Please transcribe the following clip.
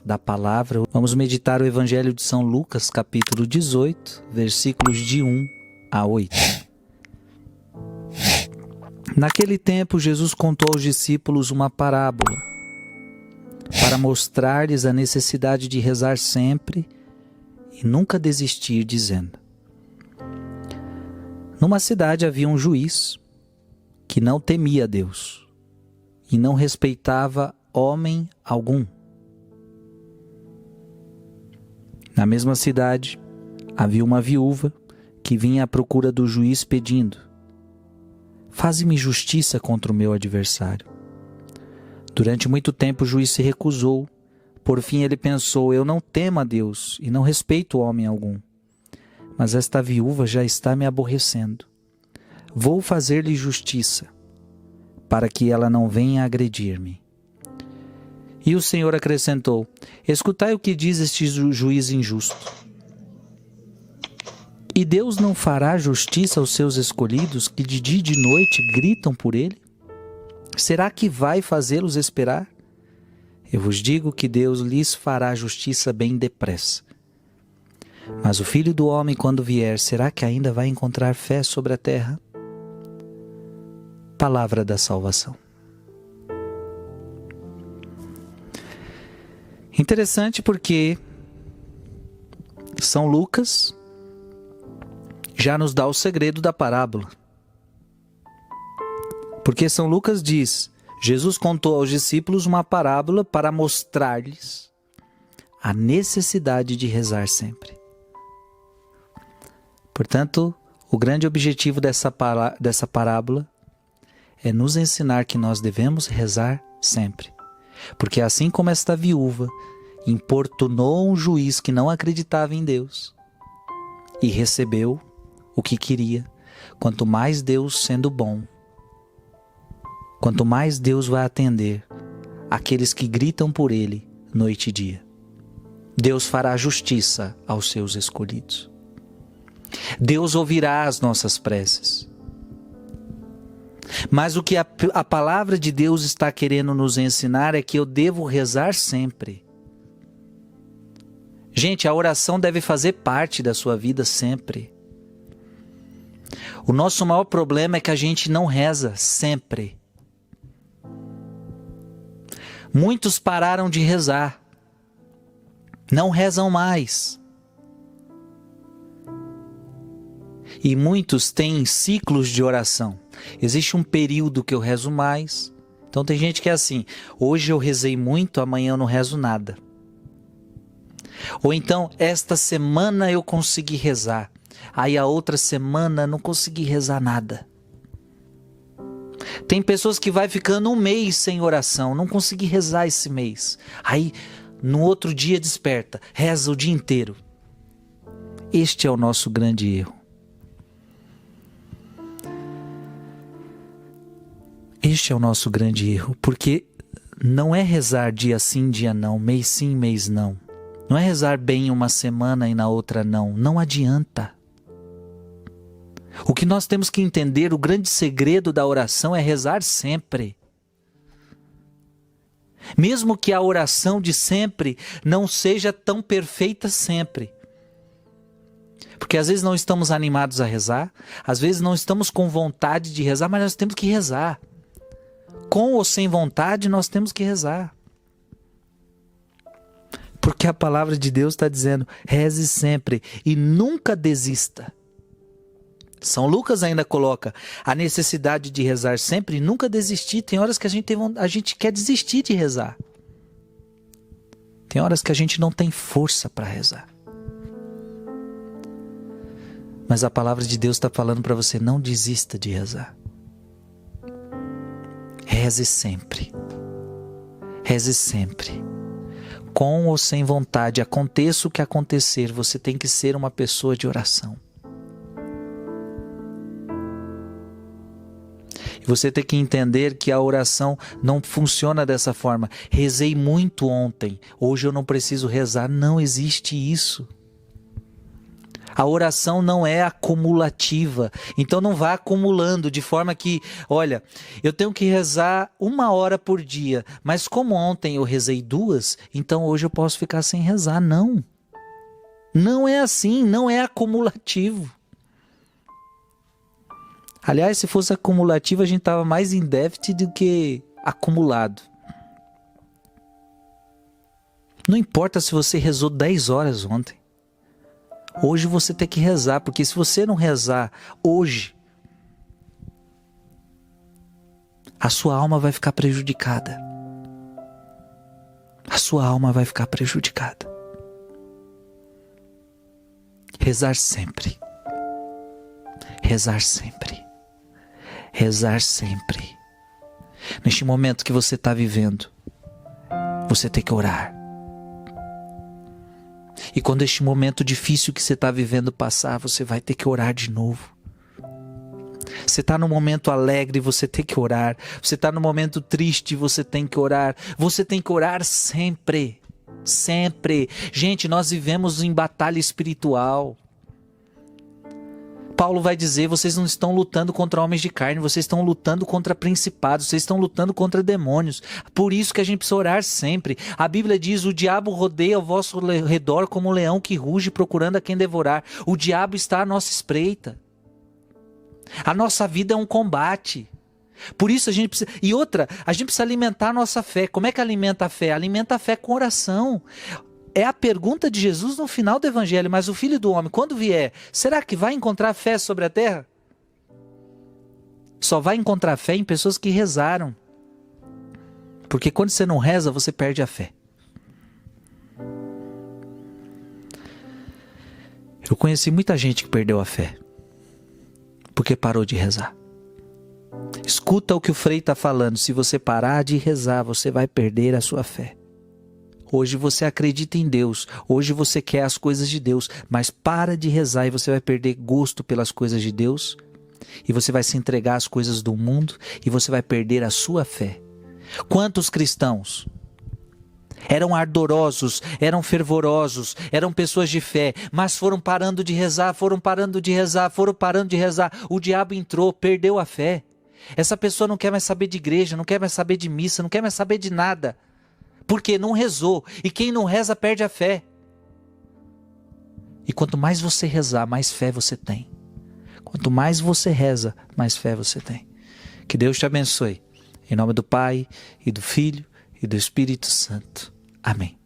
Da palavra, vamos meditar o Evangelho de São Lucas, capítulo 18, versículos de 1 a 8. Naquele tempo, Jesus contou aos discípulos uma parábola para mostrar-lhes a necessidade de rezar sempre e nunca desistir, dizendo: numa cidade havia um juiz que não temia Deus e não respeitava homem algum. Na mesma cidade, havia uma viúva que vinha à procura do juiz pedindo: faze-me justiça contra o meu adversário. Durante muito tempo o juiz se recusou. Por fim ele pensou: eu não temo a Deus e não respeito homem algum. Mas esta viúva já está me aborrecendo. Vou fazer-lhe justiça, para que ela não venha agredir-me. E o Senhor acrescentou: escutai o que diz este juiz injusto. E Deus não fará justiça aos seus escolhidos, que de dia e de noite gritam por ele? Será que vai fazê-los esperar? Eu vos digo que Deus lhes fará justiça bem depressa. Mas o Filho do Homem, quando vier, será que ainda vai encontrar fé sobre a terra? Palavra da salvação. Interessante porque São Lucas já nos dá o segredo da parábola. Porque São Lucas diz: Jesus contou aos discípulos uma parábola para mostrar-lhes a necessidade de rezar sempre. Portanto, o grande objetivo dessa parábola é nos ensinar que nós devemos rezar sempre. Porque assim como esta viúva importunou um juiz que não acreditava em Deus e recebeu o que queria, quanto mais Deus sendo bom, quanto mais Deus vai atender aqueles que gritam por Ele noite e dia. Deus fará justiça aos seus escolhidos. Deus ouvirá as nossas preces. Mas o que a palavra de Deus está querendo nos ensinar é que eu devo rezar sempre. Gente, a oração deve fazer parte da sua vida sempre. O nosso maior problema é que a gente não reza sempre. Muitos pararam de rezar. Não rezam mais. E muitos têm ciclos de oração. Existe um período que eu rezo mais. Então tem gente que é assim: hoje eu rezei muito, amanhã eu não rezo nada. Ou então, esta semana eu consegui rezar, aí a outra semana não consegui rezar nada. Tem pessoas que vai ficando um mês sem oração, não consegui rezar esse mês. Aí no outro dia desperta, reza o dia inteiro. Este é o nosso grande erro. Este é o nosso grande erro, porque não é rezar dia sim, dia não, mês sim, mês não. Não é rezar bem uma semana e na outra não. Não adianta. O que nós temos que entender, o grande segredo da oração é rezar sempre. Mesmo que a oração de sempre não seja tão perfeita sempre. Porque às vezes não estamos animados a rezar, às vezes não estamos com vontade de rezar, mas nós temos que rezar. Com ou sem vontade, nós temos que rezar. Porque a palavra de Deus está dizendo: reze sempre e nunca desista. São Lucas ainda coloca a necessidade de rezar sempre e nunca desistir. Tem horas que a gente quer desistir de rezar. Tem horas que a gente não tem força para rezar. Mas a palavra de Deus está falando para você: não desista de rezar. Reze sempre. Reze sempre. Com ou sem vontade, aconteça o que acontecer, você tem que ser uma pessoa de oração. E você tem que entender que a oração não funciona dessa forma. Rezei muito ontem, hoje eu não preciso rezar. Não existe isso. A oração não é acumulativa, então não vá acumulando de forma que, olha, eu tenho que rezar 1 hora por dia, mas como ontem eu rezei 2, então hoje eu posso ficar sem rezar. Não, não é assim, não é acumulativo. Aliás, se fosse acumulativo, a gente estava mais em déficit do que acumulado. Não importa se você rezou 10 horas ontem. Hoje você tem que rezar, porque se você não rezar hoje, a sua alma vai ficar prejudicada. A sua alma vai ficar prejudicada. Rezar sempre. Rezar sempre. Rezar sempre. Neste momento que você está vivendo, você tem que orar. E quando este momento difícil que você está vivendo passar, você vai ter que orar de novo. Você está num momento alegre, você tem que orar. Você está num momento triste, você tem que orar. Você tem que orar sempre. Sempre. Gente, nós vivemos em batalha espiritual. Paulo vai dizer, vocês não estão lutando contra homens de carne, vocês estão lutando contra principados, vocês estão lutando contra demônios. Por isso que a gente precisa orar sempre. A Bíblia diz, o diabo rodeia ao vosso redor como um leão que ruge procurando a quem devorar. O diabo está à nossa espreita. A nossa vida é um combate. Por isso a gente precisa... E outra, a gente precisa alimentar a nossa fé. Como é que alimenta a fé? Alimenta a fé com oração. É a pergunta de Jesus no final do Evangelho, mas o Filho do Homem, quando vier, será que vai encontrar fé sobre a terra? Só vai encontrar fé em pessoas que rezaram. Porque quando você não reza, você perde a fé. Eu conheci muita gente que perdeu a fé, porque parou de rezar. Escuta o que o Frei está falando, se você parar de rezar, você vai perder a sua fé. Hoje você acredita em Deus, hoje você quer as coisas de Deus, mas para de rezar e você vai perder gosto pelas coisas de Deus, e você vai se entregar às coisas do mundo, e você vai perder a sua fé. Quantos cristãos eram ardorosos, eram fervorosos, eram pessoas de fé, mas foram parando de rezar, foram parando de rezar, o diabo entrou, perdeu a fé. Essa pessoa não quer mais saber de igreja, não quer mais saber de missa, não quer mais saber de nada. Porque não rezou. E quem não reza perde a fé. E quanto mais você rezar, mais fé você tem. Quanto mais você reza, mais fé você tem. Que Deus te abençoe. Em nome do Pai, e do Filho, e do Espírito Santo. Amém.